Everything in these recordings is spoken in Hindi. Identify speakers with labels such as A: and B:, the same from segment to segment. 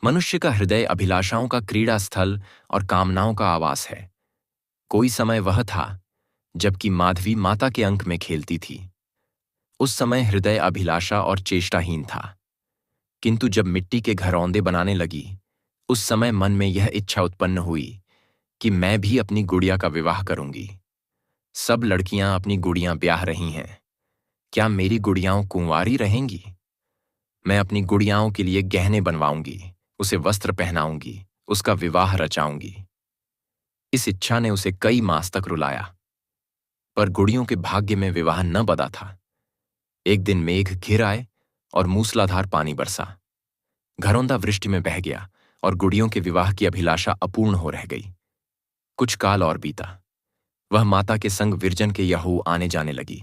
A: मनुष्य का हृदय अभिलाषाओं का क्रीड़ा स्थल और कामनाओं का आवास है। कोई समय वह था जबकि माधवी माता के अंक में खेलती थी। उस समय हृदय अभिलाषा और चेष्टाहीन था। किंतु जब मिट्टी के घरौंदे बनाने लगी, उस समय मन में यह इच्छा उत्पन्न हुई कि मैं भी अपनी गुड़िया का विवाह करूंगी। सब लड़कियां अपनी गुड़ियां ब्याह रही हैं, क्या मेरी गुड़ियाओं कुंवारी रहेंगी? मैं अपनी गुड़ियाओं के लिए गहने बनवाऊंगी, उसे वस्त्र पहनाऊंगी, उसका विवाह रचाऊंगी। इस इच्छा ने उसे कई मास तक रुलाया, पर गुड़ियों के भाग्य में विवाह न बदा था। एक दिन मेघ घिर आए और मूसलाधार पानी बरसा। घरौंदा वृष्टि में बह गया और गुड़ियों के विवाह की अभिलाषा अपूर्ण हो रह गई। कुछ काल और बीता। वह माता के संग विरजन के यहू आने जाने लगी।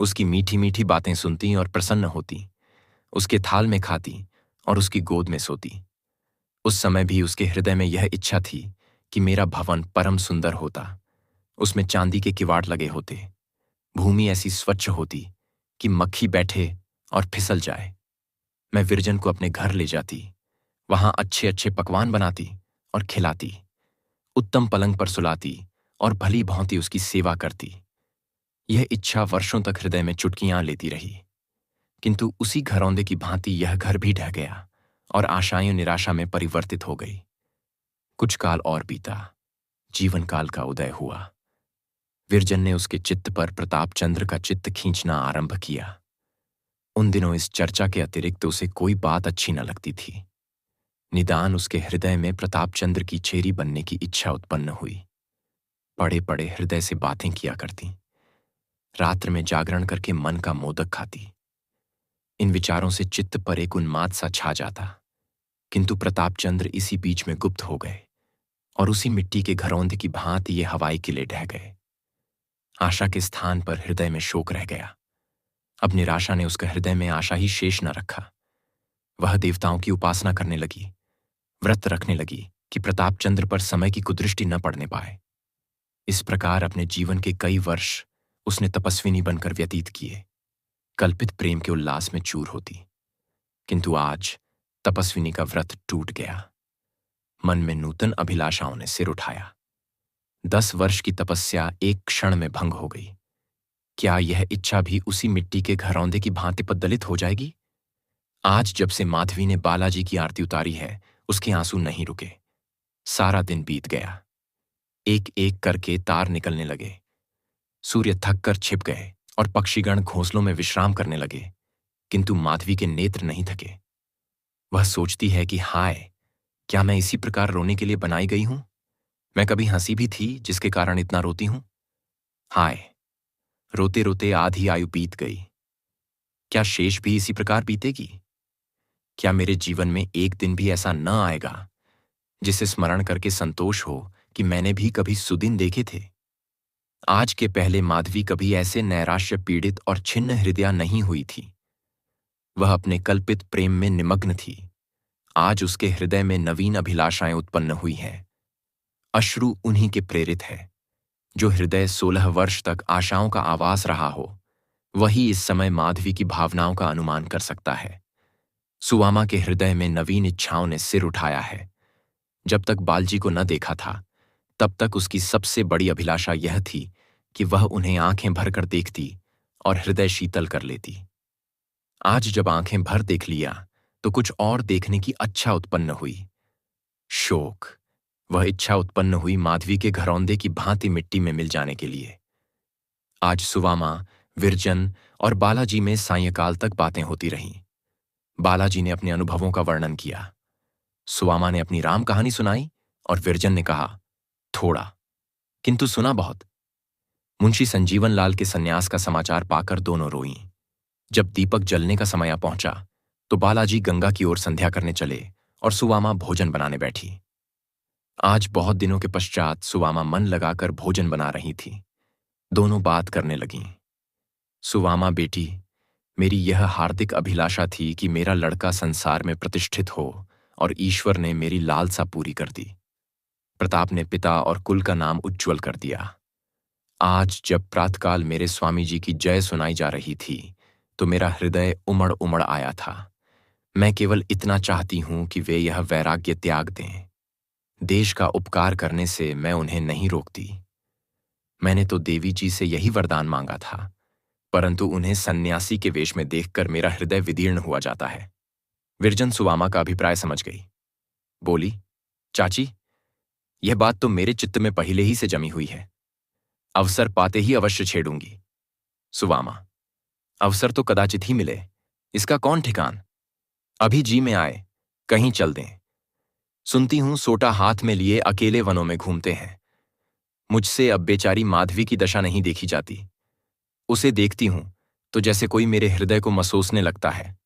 A: उसकी मीठी मीठी बातें सुनती और प्रसन्न होती, उसके थाल में खाती और उसकी गोद में सोती। उस समय भी उसके हृदय में यह इच्छा थी कि मेरा भवन परम सुंदर होता, उसमें चांदी के किवाड़ लगे होते, भूमि ऐसी स्वच्छ होती कि मक्खी बैठे और फिसल जाए। मैं विरजन को अपने घर ले जाती, वहां अच्छे अच्छे पकवान बनाती और खिलाती, उत्तम पलंग पर सुलाती और भली भांति उसकी सेवा करती। यह इच्छा वर्षों तक हृदय में चुटकियां लेती रही, किंतु उसी घरौंदे की भांति यह घर भी ढह गया और आशाएं निराशा में परिवर्तित हो गई। कुछ काल और बीता। जीवन काल का उदय हुआ। विरजन ने उसके चित्त पर प्रतापचंद्र का चित्त खींचना आरंभ किया। उन दिनों इस चर्चा के अतिरिक्त उसे कोई बात अच्छी न लगती थी। निदान उसके हृदय में प्रतापचंद्र की चेरी बनने की इच्छा उत्पन्न हुई। पड़े पड़े हृदय से बातें किया करती, रात्र में जागरण करके मन का मोदक खाती। इन विचारों से चित्त पर एक उन्माद सा छा जाता, किंतु प्रतापचंद्र इसी बीच में गुप्त हो गए और उसी मिट्टी के घरौंदे की भांति ये हवाई किले ढह गए। आशा के स्थान पर हृदय में शोक रह गया। अब निराशा ने उसके हृदय में आशा ही शेष न रखा। वह देवताओं की उपासना करने लगी, व्रत रखने लगी कि प्रतापचंद्र पर समय की कुदृष्टि न पड़ने पाए। इस प्रकार अपने जीवन के कई वर्ष उसने तपस्विनी बनकर व्यतीत किए, कल्पित प्रेम के उल्लास में चूर होती। किंतु आज तपस्विनी का व्रत टूट गया। मन में नूतन अभिलाषाओं ने सिर उठाया। 10 वर्ष की तपस्या एक क्षण में भंग हो गई। क्या यह इच्छा भी उसी मिट्टी के घरौंदे की भांति पद्दलित हो जाएगी? आज जब से माधवी ने बालाजी की आरती उतारी है, उसके आंसू नहीं रुके। सारा दिन बीत गया। एक एक करके तार निकलने लगे। सूर्य थक कर छिप गए और पक्षीगण घोंसलों में विश्राम करने लगे, किंतु माधवी के नेत्र नहीं थके। वह सोचती है कि हाय, क्या मैं इसी प्रकार रोने के लिए बनाई गई हूं? मैं कभी हंसी भी थी जिसके कारण इतना रोती हूं? हाय, रोते रोते आधी आयु बीत गई। क्या शेष भी इसी प्रकार बीतेगी? क्या मेरे जीवन में एक दिन भी ऐसा न आएगा जिसे स्मरण करके संतोष हो कि मैंने भी कभी सुदिन देखे थे? आज के पहले माधवी कभी ऐसे नैराश्य पीड़ित और छिन्न हृदया नहीं हुई थी। वह अपने कल्पित प्रेम में निमग्न थी। आज उसके हृदय में नवीन अभिलाषाएं उत्पन्न हुई हैं। अश्रु उन्हीं के प्रेरित है। जो हृदय 16 वर्ष तक आशाओं का आवास रहा हो, वही इस समय माधवी की भावनाओं का अनुमान कर सकता है। सुवामा के हृदय में नवीन इच्छाओं ने सिर उठाया है। जब तक बालजी को न देखा था, तब तक उसकी सबसे बड़ी अभिलाषा यह थी कि वह उन्हें आंखें भरकर देखती और हृदय शीतल कर लेती। आज जब आंखें भर देख लिया तो कुछ और देखने की अच्छा उत्पन्न हुई। शोक। वह इच्छा उत्पन्न हुई माधवी के घरौंदे की भांति मिट्टी में मिल जाने के लिए। आज सुवामा, विरजन और बालाजी में सायंकाल तक बातें होती रहीं। बालाजी ने अपने अनुभवों का वर्णन किया, सुवामा ने अपनी राम कहानी सुनाई और विरजन ने कहा, थोड़ा किंतु सुना बहुत। मुंशी संजीवन लाल के सन्यास का समाचार पाकर दोनों रोईं। जब दीपक जलने का समय आ पहुंचा तो बालाजी गंगा की ओर संध्या करने चले और सुवामा भोजन बनाने बैठी। आज बहुत दिनों के पश्चात सुवामा मन लगाकर भोजन बना रही थी। दोनों बात करने लगीं। सुवामा बेटी, मेरी यह हार्दिक अभिलाषा थी कि मेरा लड़का संसार में प्रतिष्ठित हो और ईश्वर ने मेरी लालसा पूरी कर दी। प्रताप ने पिता और कुल का नाम उज्ज्वल कर दिया। आज जब प्रातःकाल मेरे स्वामी जी की जय सुनाई जा रही थी तो मेरा हृदय उमड़ उमड़ आया था। मैं केवल इतना चाहती हूं कि वे यह वैराग्य त्याग दें। देश का उपकार करने से मैं उन्हें नहीं रोकती। मैंने तो देवी जी से यही वरदान मांगा था, परंतु उन्हें सन्यासी के वेश में देखकर मेरा हृदय विदीर्ण हुआ जाता है। विरजन सुवामा का अभिप्राय समझ गई। बोली, चाची, यह बात तो मेरे चित्त में पहले ही से जमी हुई है। अवसर पाते ही अवश्य छेड़ूंगी। सुवामा, अवसर तो कदाचित ही मिले, इसका कौन ठिकान। अभी जी में आए, कहीं चल दें। सुनती हूं सोटा हाथ में लिए अकेले वनों में घूमते हैं। मुझसे अब बेचारी माधवी की दशा नहीं देखी जाती। उसे देखती हूं तो जैसे कोई मेरे हृदय को मसोसने लगता है।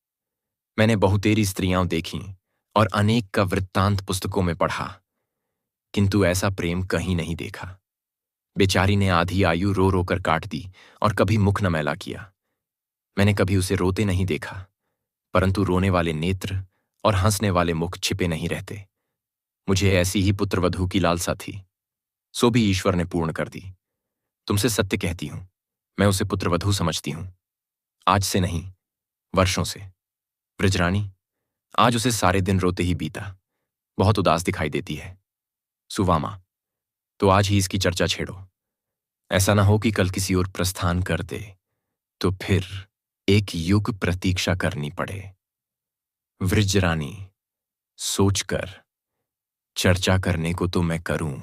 A: मैंने बहुतेरी स्त्रियां देखीं और अनेक का वृत्तांत पुस्तकों में पढ़ा, किंतु ऐसा प्रेम कहीं नहीं देखा। बेचारी ने आधी आयु रो रो कर काट दी और कभी मुख न मैला किया। मैंने कभी उसे रोते नहीं देखा, परंतु रोने वाले नेत्र और हंसने वाले मुख छिपे नहीं रहते। मुझे ऐसी ही पुत्रवधू की लालसा थी, सो भी ईश्वर ने पूर्ण कर दी। तुमसे सत्य कहती हूं, मैं उसे पुत्रवधू समझती हूं। आज से नहीं, वर्षों से। ब्रजरानी, आज उसे सारे दिन रोते ही बीता। बहुत उदास दिखाई देती है। सुवामा, तो आज ही इसकी चर्चा छेड़ो। ऐसा न हो कि कल किसी और प्रस्थान कर दे, तो फिर एक युग प्रतीक्षा करनी पड़े। वृजरानी, सोचकर चर्चा करने को तो मैं करूं,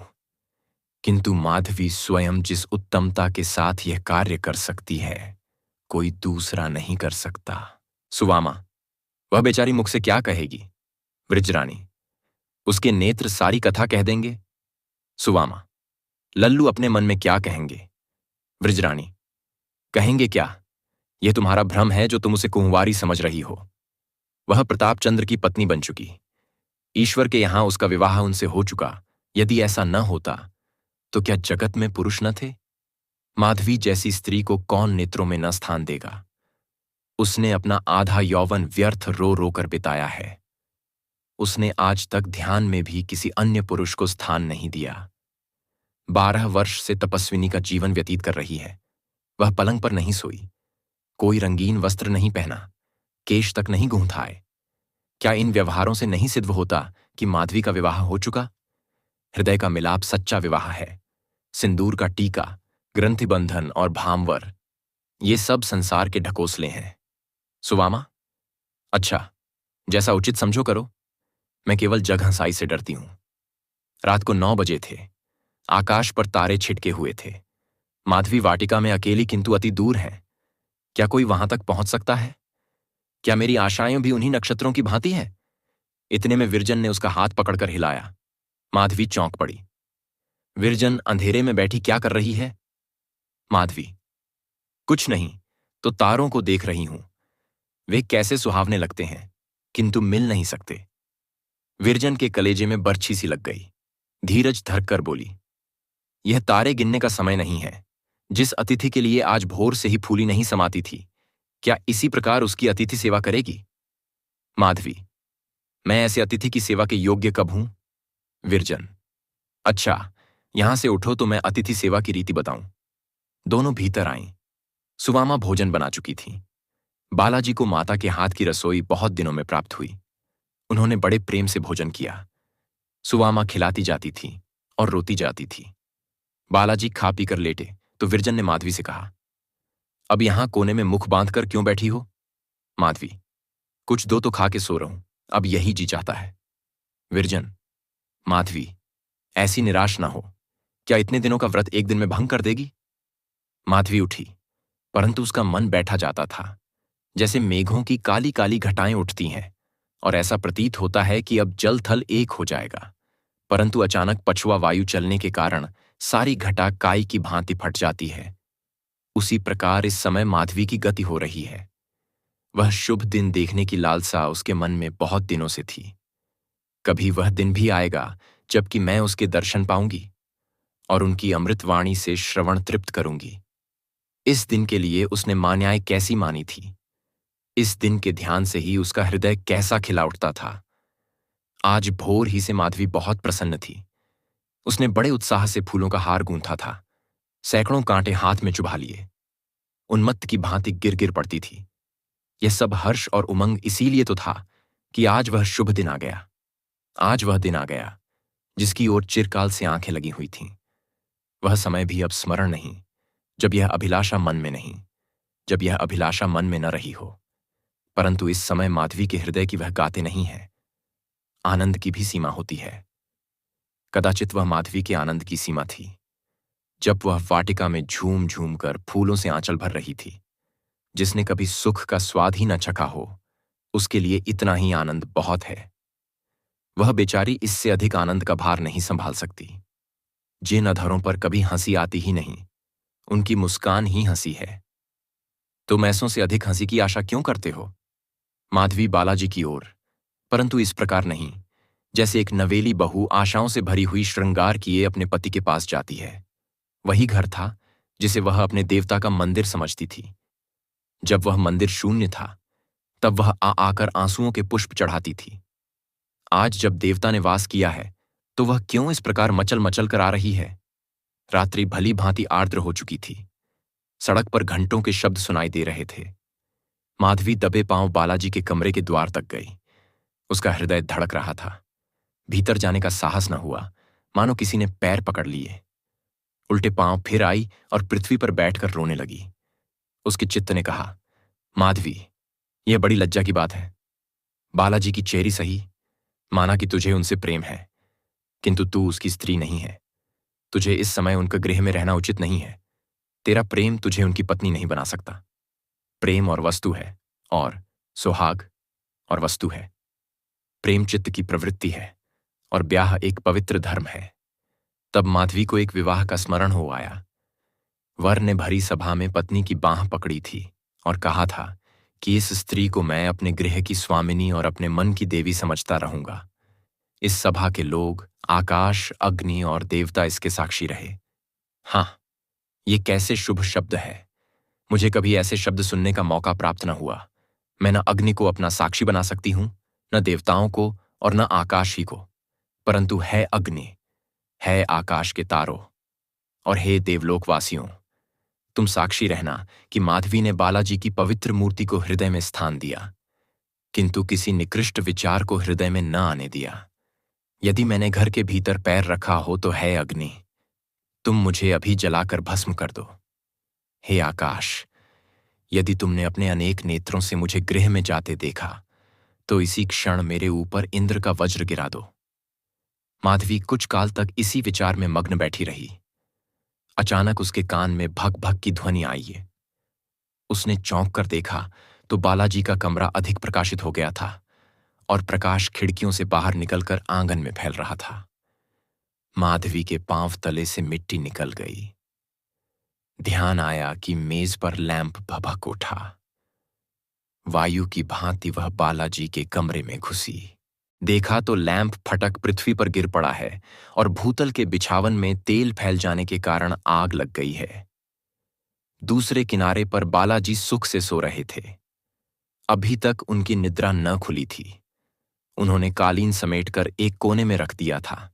A: किंतु माधवी स्वयं जिस उत्तमता के साथ यह कार्य कर सकती है, कोई दूसरा नहीं कर सकता। सुवामा, वह बेचारी मुख से क्या कहेगी। वृजरानी, उसके नेत्र सारी कथा कह देंगे। सुवामा, लल्लू अपने मन में क्या कहेंगे। वृजरानी, कहेंगे क्या, यह तुम्हारा भ्रम है जो तुम उसे कुंवारी समझ रही हो। वह प्रताप चंद्र की पत्नी बन चुकी। ईश्वर के यहां उसका विवाह उनसे हो चुका। यदि ऐसा न होता तो क्या जगत में पुरुष न थे। माधवी जैसी स्त्री को कौन नेत्रों में न स्थान देगा। उसने अपना आधा यौवन व्यर्थ रो रो कर बिताया है। उसने आज तक ध्यान में भी किसी अन्य पुरुष को स्थान नहीं दिया। 12 वर्ष से तपस्विनी का जीवन व्यतीत कर रही है। वह पलंग पर नहीं सोई, कोई रंगीन वस्त्र नहीं पहना, केश तक नहीं गूंथाए। क्या इन व्यवहारों से नहीं सिद्ध होता कि माधवी का विवाह हो चुका। हृदय का मिलाप सच्चा विवाह है। सिंदूर का टीका, ग्रंथिबंधन और भामवर, ये सब संसार के ढकोसले हैं। सुवामा, अच्छा, जैसा उचित समझो करो। मैं केवल जग हंसाई से डरती हूं। रात को 9 बजे थे। आकाश पर तारे छिटके हुए थे। माधवी वाटिका में अकेली किंतु अति दूर है। क्या कोई वहां तक पहुंच सकता है। क्या मेरी आशाएं भी उन्हीं नक्षत्रों की भांति हैं। इतने में विरजन ने उसका हाथ पकड़कर हिलाया। माधवी चौंक पड़ी। विरजन, अंधेरे में बैठी क्या कर रही है। माधवी, कुछ नहीं, तो तारों को देख रही हूं। वे कैसे सुहावने लगते हैं, किंतु मिल नहीं सकते। विरजन के कलेजे में बर्छी सी लग गई। धीरज धरकर बोली, यह तारे गिनने का समय नहीं है। जिस अतिथि के लिए आज भोर से ही फूली नहीं समाती थी, क्या इसी प्रकार उसकी अतिथि सेवा करेगी। माधवी, मैं ऐसे अतिथि की सेवा के योग्य कब हूं। विरजन, अच्छा, यहां से उठो तो मैं अतिथि सेवा की रीति बताऊं। दोनों भीतर आईं। सुवामा भोजन बना चुकी थी। बालाजी को माता के हाथ की रसोई बहुत दिनों में प्राप्त हुई। उन्होंने बड़े प्रेम से भोजन किया। सुवामा खिलाती जाती थी और रोती जाती थी। बालाजी खा पी कर लेटे तो विरजन ने माधवी से कहा, अब यहां कोने में मुख बांधकर क्यों बैठी हो। माधवी, कुछ दो तो खा के सो रहूं, अब यही जी चाहता है। विरजन, माधवी, ऐसी निराश ना हो। क्या इतने दिनों का व्रत एक दिन में भंग कर देगी। माधवी उठी, परंतु उसका मन बैठा जाता था, जैसे मेघों की काली काली घटाएं उठती हैं और ऐसा प्रतीत होता है कि अब जल थल एक हो जाएगा, परंतु अचानक पछुआ वायु चलने के कारण सारी घटा काई की भांति फट जाती है। उसी प्रकार इस समय माधवी की गति हो रही है। वह शुभ दिन देखने की लालसा उसके मन में बहुत दिनों से थी। कभी वह दिन भी आएगा जबकि मैं उसके दर्शन पाऊंगी और उनकी अमृतवाणी से श्रवण तृप्त करूंगी। इस दिन के लिए उसने मान्याएं कैसी मानी थी। इस दिन के ध्यान से ही उसका हृदय कैसा खिला उठता था। आज भोर ही से माधवी बहुत प्रसन्न थी। उसने बड़े उत्साह से फूलों का हार गूंथा था। सैकड़ों कांटे हाथ में चुभा लिए। उन्मत्त की भांति गिर गिर पड़ती थी। यह सब हर्ष और उमंग इसीलिए तो था कि आज वह शुभ दिन आ गया। आज वह दिन आ गया जिसकी ओर चिरकाल से आंखें लगी हुई थीं। वह समय भी अब स्मरण नहीं, जब यह अभिलाषा मन में नहीं, जब यह अभिलाषा मन में न रही हो। परंतु इस समय माधवी के हृदय की वह गाते नहीं है। आनंद की भी सीमा होती है। कदाचित वह माधवी के आनंद की सीमा थी, जब वह वाटिका में झूम झूम कर फूलों से आंचल भर रही थी। जिसने कभी सुख का स्वाद ही न चखा हो, उसके लिए इतना ही आनंद बहुत है। वह बेचारी इससे अधिक आनंद का भार नहीं संभाल सकती। जिन अधरों पर कभी हंसी आती ही नहीं, उनकी मुस्कान ही हंसी है। तुम ऐसों से अधिक हंसी की आशा क्यों करते हो? माधवी बालाजी की ओर, परंतु इस प्रकार नहीं जैसे एक नवेली बहू आशाओं से भरी हुई श्रृंगार किए अपने पति के पास जाती है। वही घर था जिसे वह अपने देवता का मंदिर समझती थी। जब वह मंदिर शून्य था, तब वह आकर आंसुओं के पुष्प चढ़ाती थी। आज जब देवता ने वास किया है, तो वह क्यों इस प्रकार मचल मचल कर आ रही है? रात्रि भली भांति आर्द्र हो चुकी थी। सड़क पर घंटों के शब्द सुनाई दे रहे थे। माधवी दबे पांव बालाजी के कमरे के द्वार तक गई। उसका हृदय धड़क रहा था। भीतर जाने का साहस न हुआ, मानो किसी ने पैर पकड़ लिए। उल्टे पांव फिर आई और पृथ्वी पर बैठकर रोने लगी। उसके चित्त ने कहा, माधवी, यह बड़ी लज्जा की बात है। बालाजी की चेरी सही, माना कि तुझे उनसे प्रेम है, किंतु तू उसकी स्त्री नहीं है। तुझे इस समय उनके गृह में रहना उचित नहीं है। तेरा प्रेम तुझे उनकी पत्नी नहीं बना सकता। प्रेम और वस्तु है, और सुहाग और वस्तु है। प्रेम चित्त की प्रवृत्ति है, और ब्याह एक पवित्र धर्म है। तब माधवी को एक विवाह का स्मरण हो आया। वर ने भरी सभा में पत्नी की बांह पकड़ी थी और कहा था कि इस स्त्री को मैं अपने गृह की स्वामिनी और अपने मन की देवी समझता रहूंगा। इस सभा के लोग, आकाश, अग्नि और देवता इसके साक्षी रहे। हाँ, ये कैसे शुभ शब्द है। मुझे कभी ऐसे शब्द सुनने का मौका प्राप्त न हुआ। मैं न अग्नि को अपना साक्षी बना सकती हूं, न देवताओं को और न आकाश ही को, परंतु है अग्नि, है आकाश के तारों, और हे देवलोकवासियों, तुम साक्षी रहना कि माधवी ने बालाजी की पवित्र मूर्ति को हृदय में स्थान दिया, किंतु किसी निकृष्ट विचार को हृदय में न आने दिया। यदि मैंने घर के भीतर पैर रखा हो तो है अग्नि, तुम मुझे अभी जलाकर भस्म कर दो। हे आकाश, यदि तुमने अपने अनेक नेत्रों से मुझे गृह में जाते देखा, तो इसी क्षण मेरे ऊपर इंद्र का वज्र गिरा दो। माधवी कुछ काल तक इसी विचार में मग्न बैठी रही। अचानक उसके कान में भक भक की ध्वनि आई। उसने चौंक कर देखा तो बालाजी का कमरा अधिक प्रकाशित हो गया था, और प्रकाश खिड़कियों से बाहर निकलकर आंगन में फैल रहा था। माधवी के पांव तले से मिट्टी निकल गई। ध्यान आया कि मेज पर लैंप भभक उठा। वायु की भांति वह बालाजी के कमरे में घुसी। देखा तो लैंप फटक पृथ्वी पर गिर पड़ा है, और भूतल के बिछावन में तेल फैल जाने के कारण आग लग गई है। दूसरे किनारे पर बालाजी सुख से सो रहे थे। अभी तक उनकी निद्रा न खुली थी। उन्होंने कालीन समेटकर एक कोने में रख दिया था।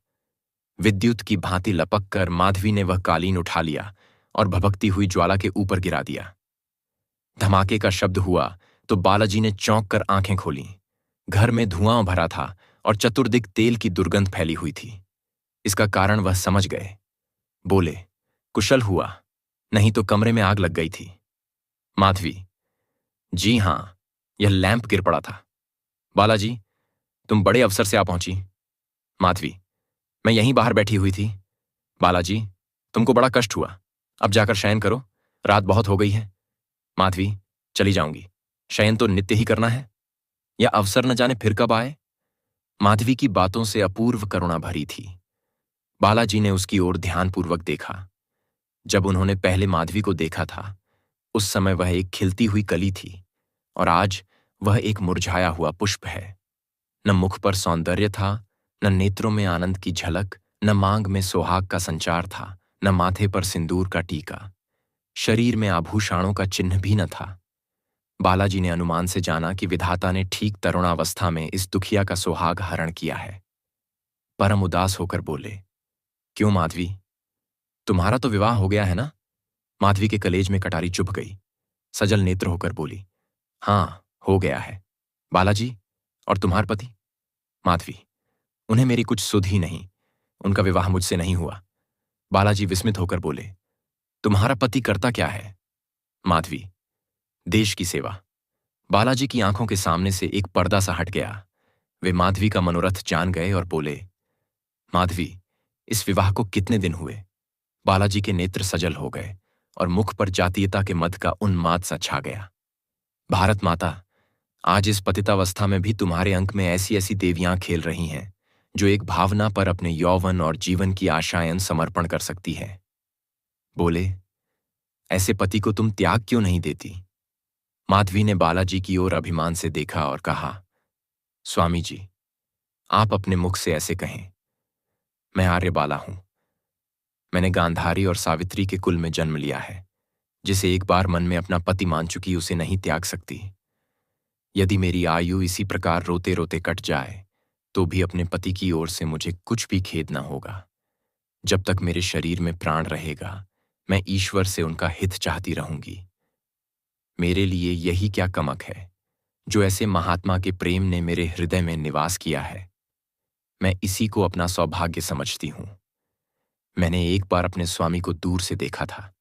A: विद्युत की भांति लपक कर माधवी ने वह कालीन उठा लिया और भभकती हुई ज्वाला के ऊपर गिरा दिया। धमाके का शब्द हुआ तो बालाजी ने चौंक कर आंखें खोलीं। घर में धुआं भरा था और चतुर्दिक तेल की दुर्गंध फैली हुई थी। इसका कारण वह समझ गए। बोले, कुशल हुआ, नहीं तो कमरे में आग लग गई थी। माधवी, जी हां, यह लैंप गिर पड़ा था। बालाजी, तुम बड़े अवसर से आ पहुंची। माधवी, मैं यहीं बाहर बैठी हुई थी। बालाजी, तुमको बड़ा कष्ट हुआ, अब जाकर शयन करो, रात बहुत हो गई है। माधवी, चली जाऊंगी, शयन तो नित्य ही करना है, या अवसर न जाने फिर कब आए। माधवी की बातों से अपूर्व करुणा भरी थी। बालाजी ने उसकी ओर ध्यानपूर्वक देखा। जब उन्होंने पहले माधवी को देखा था, उस समय वह एक खिलती हुई कली थी, और आज वह एक मुरझाया हुआ पुष्प है। न मुख पर सौंदर्य था, न नेत्रों में आनंद की झलक, न मांग में सुहाग का संचार था, न माथे पर सिंदूर का टीका। शरीर में आभूषणों का चिन्ह भी न था। बालाजी ने अनुमान से जाना कि विधाता ने ठीक तरुणावस्था में इस दुखिया का सुहाग हरण किया है। परम उदास होकर बोले, क्यों माधवी, तुम्हारा तो विवाह हो गया है ना? माधवी के कलेज में कटारी चुभ गई। सजल नेत्र होकर बोली, हां, हो गया है। बालाजी, और तुम्हार पति? माधवी, उन्हें मेरी कुछ सुध ही नहीं। उनका विवाह मुझसे नहीं हुआ। बालाजी विस्मित होकर बोले, तुम्हारा पति करता क्या है? माधवी, देश की सेवा। बालाजी की आंखों के सामने से एक पर्दा सा हट गया। वे माधवी का मनोरथ जान गए और बोले, माधवी, इस विवाह को कितने दिन हुए? बालाजी के नेत्र सजल हो गए और मुख पर जातीयता के मद का उन्माद सा छा गया। भारत माता, आज इस पतितावस्था में भी तुम्हारे अंक में ऐसी ऐसी देवियां खेल रही हैं जो एक भावना पर अपने यौवन और जीवन की आशाएं समर्पण कर सकती है। बोले, ऐसे पति को तुम त्याग क्यों नहीं देती? माधवी ने बालाजी की ओर अभिमान से देखा और कहा, स्वामी जी, आप अपने मुख से ऐसे कहें। मैं आर्यबाला हूं। मैंने गांधारी और सावित्री के कुल में जन्म लिया है। जिसे एक बार मन में अपना पति मान चुकी उसे नहीं त्याग सकती। यदि मेरी आयु इसी प्रकार रोते रोते कट जाए तो भी अपने पति की ओर से मुझे कुछ भी खेद न होगा। जब तक मेरे शरीर में प्राण रहेगा मैं ईश्वर से उनका हित चाहती रहूंगी। मेरे लिए यही क्या कमक है जो ऐसे महात्मा के प्रेम ने मेरे हृदय में निवास किया है। मैं इसी को अपना सौभाग्य समझती हूं। मैंने एक बार अपने स्वामी को दूर से देखा था।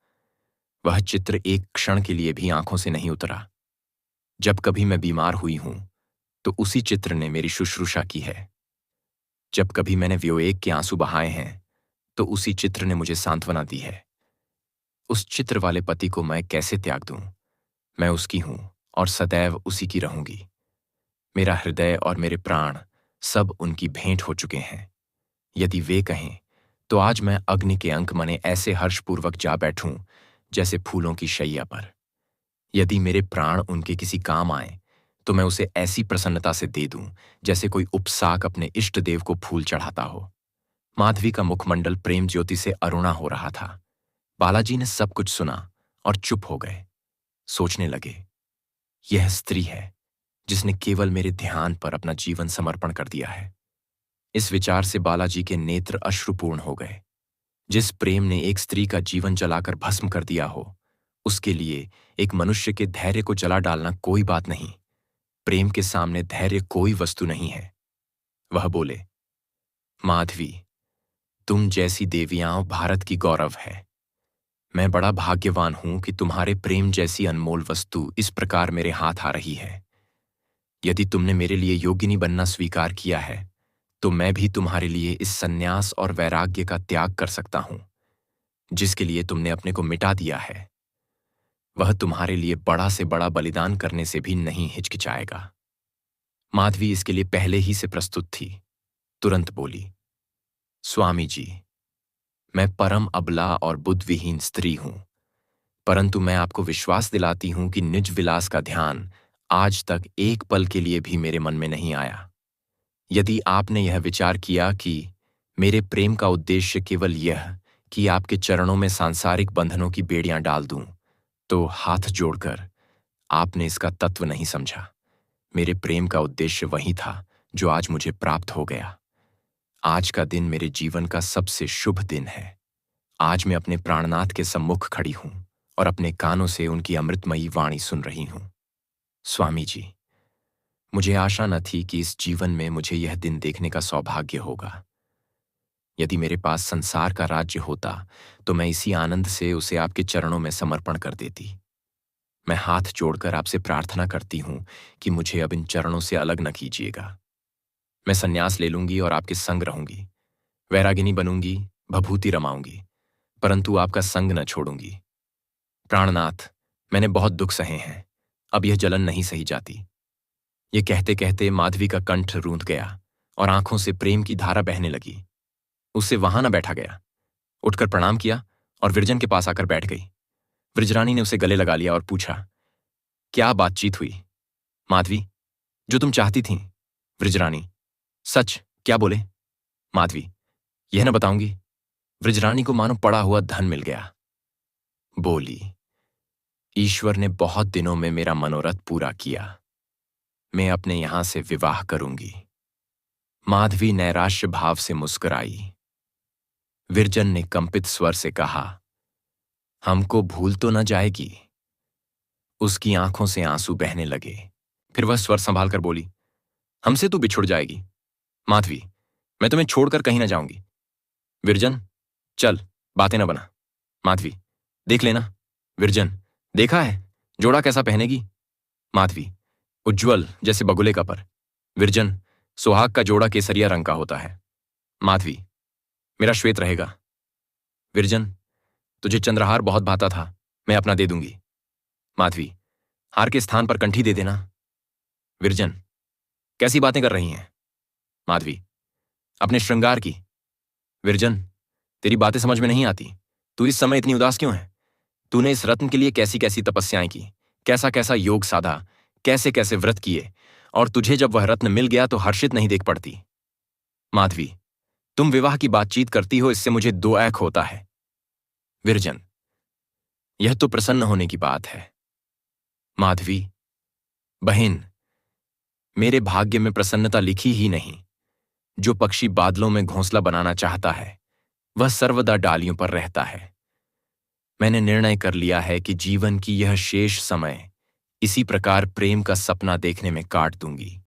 A: वह चित्र एक क्षण के लिए भी आंखों से नहीं उतरा। जब कभी मैं बीमार हुई हूं तो उसी चित्र ने मेरी शुश्रूषा की है। जब कभी मैंने वियोग के आंसू बहाए हैं तो उसी चित्र ने मुझे सांत्वना दी है। उस चित्र वाले पति को मैं कैसे त्याग दूं? मैं उसकी हूं और सदैव उसी की रहूंगी। मेरा हृदय और मेरे प्राण सब उनकी भेंट हो चुके हैं। यदि वे कहें तो आज मैं अग्नि के अंक मने ऐसे हर्षपूर्वक जा बैठूं जैसे फूलों की शैया पर। यदि मेरे प्राण उनके किसी काम आए तो मैं उसे ऐसी प्रसन्नता से दे दूं जैसे कोई उपसाक अपने इष्ट देव को फूल चढ़ाता हो। माधवी का मुखमंडल प्रेम ज्योति से अरुणा हो रहा था। बालाजी ने सब कुछ सुना और चुप हो गए। सोचने लगे, यह स्त्री है जिसने केवल मेरे ध्यान पर अपना जीवन समर्पण कर दिया है। इस विचार से बालाजी के नेत्र अश्रुपूर्ण हो गए। जिस प्रेम ने एक स्त्री का जीवन जलाकर भस्म कर दिया हो उसके लिए एक मनुष्य के धैर्य को जला डालना कोई बात नहीं। प्रेम के सामने धैर्य कोई वस्तु नहीं है। वह बोले, माधवी, तुम जैसी देवियां भारत की गौरव है। मैं बड़ा भाग्यवान हूं कि तुम्हारे प्रेम जैसी अनमोल वस्तु इस प्रकार मेरे हाथ आ रही है। यदि तुमने मेरे लिए योगिनी बनना स्वीकार किया है तो मैं भी तुम्हारे लिए इस सन्यास और वैराग्य का त्याग कर सकता हूं जिसके लिए तुमने अपने को मिटा दिया है। वह तुम्हारे लिए बड़ा से बड़ा बलिदान करने से भी नहीं हिचकिचाएगा। माधवी इसके लिए पहले ही से प्रस्तुत थी। तुरंत बोली, स्वामी जी, मैं परम अबला और बुद्धिहीन स्त्री हूं, परंतु मैं आपको विश्वास दिलाती हूं कि निज विलास का ध्यान आज तक एक पल के लिए भी मेरे मन में नहीं आया। यदि आपने यह विचार किया कि मेरे प्रेम का उद्देश्य केवल यह कि आपके चरणों में सांसारिक बंधनों की बेड़ियां डाल दूं, तो हाथ जोड़कर आपने इसका तत्व नहीं समझा। मेरे प्रेम का उद्देश्य वही था जो आज मुझे प्राप्त हो गया। आज का दिन मेरे जीवन का सबसे शुभ दिन है। आज मैं अपने प्राणनाथ के सम्मुख खड़ी हूं और अपने कानों से उनकी अमृतमयी वाणी सुन रही हूं। स्वामी जी, मुझे आशा न थी कि इस जीवन में मुझे यह दिन देखने का सौभाग्य होगा। यदि मेरे पास संसार का राज्य होता तो मैं इसी आनंद से उसे आपके चरणों में समर्पण कर देती। मैं हाथ जोड़कर आपसे प्रार्थना करती हूं कि मुझे अब इन चरणों से अलग न कीजिएगा। मैं संन्यास ले लूंगी और आपके संग रहूंगी। वैरागिनी बनूंगी, भभूति रमाऊंगी, परंतु आपका संग न छोड़ूंगी। प्राणनाथ, मैंने बहुत दुख सहे हैं, अब यह जलन नहीं सही जाती। ये कहते कहते माधवी का कंठ रूंध गया और आंखों से प्रेम की धारा बहने लगी। उससे वहां न बैठा गया। उठकर प्रणाम किया और विरजन के पास आकर बैठ गई। विरजरानी ने उसे गले लगा लिया और पूछा, क्या बातचीत हुई? माधवी, जो तुम चाहती थी। विरजरानी, सच क्या बोले? माधवी, यह न बताऊंगी। विरजरानी को मानो पड़ा हुआ धन मिल गया। बोली, ईश्वर ने बहुत दिनों में मेरा मनोरथ पूरा किया। मैं अपने यहां से विवाह करूंगी। माधवी नैराश्य भाव से मुस्कुराई। विरजन ने कंपित स्वर से कहा, हमको भूल तो न जाएगी? उसकी आंखों से आंसू बहने लगे। फिर वह स्वर संभाल कर बोली, हमसे तू बिछुड़ जाएगी। माधवी, मैं तुम्हें छोड़कर कहीं ना जाऊंगी। विरजन, चल, बातें ना बना। माधवी, देख लेना। विरजन, देखा है जोड़ा कैसा पहनेगी? माधवी, उज्ज्वल जैसे बगुले का पर। विरजन, सुहाग का जोड़ा केसरिया रंग का होता है। माधवी, मेरा श्वेत रहेगा। विरजन, तुझे चंद्रहार बहुत भाता था, मैं अपना दे दूंगी। माधवी, हार के स्थान पर कंठी दे देना। विरजन, कैसी बातें कर रही हैं? माधवी, अपने श्रृंगार की। विरजन, तेरी बातें समझ में नहीं आती। तू इस समय इतनी उदास क्यों है? तूने इस रत्न के लिए कैसी कैसी तपस्याएं की, कैसा कैसा योग साधा, कैसे कैसे व्रत किए, और तुझे जब वह रत्न मिल गया तो हर्षित नहीं देख पड़ती। माधवी, तुम विवाह की बातचीत करती हो, इससे मुझे दो ऐख होता है। विरजन, यह तो प्रसन्न होने की बात है। माधवी, बहन, मेरे भाग्य में प्रसन्नता लिखी ही नहीं। जो पक्षी बादलों में घोंसला बनाना चाहता है वह सर्वदा डालियों पर रहता है। मैंने निर्णय कर लिया है कि जीवन की यह शेष समय इसी प्रकार प्रेम का सपना देखने में काट दूंगी।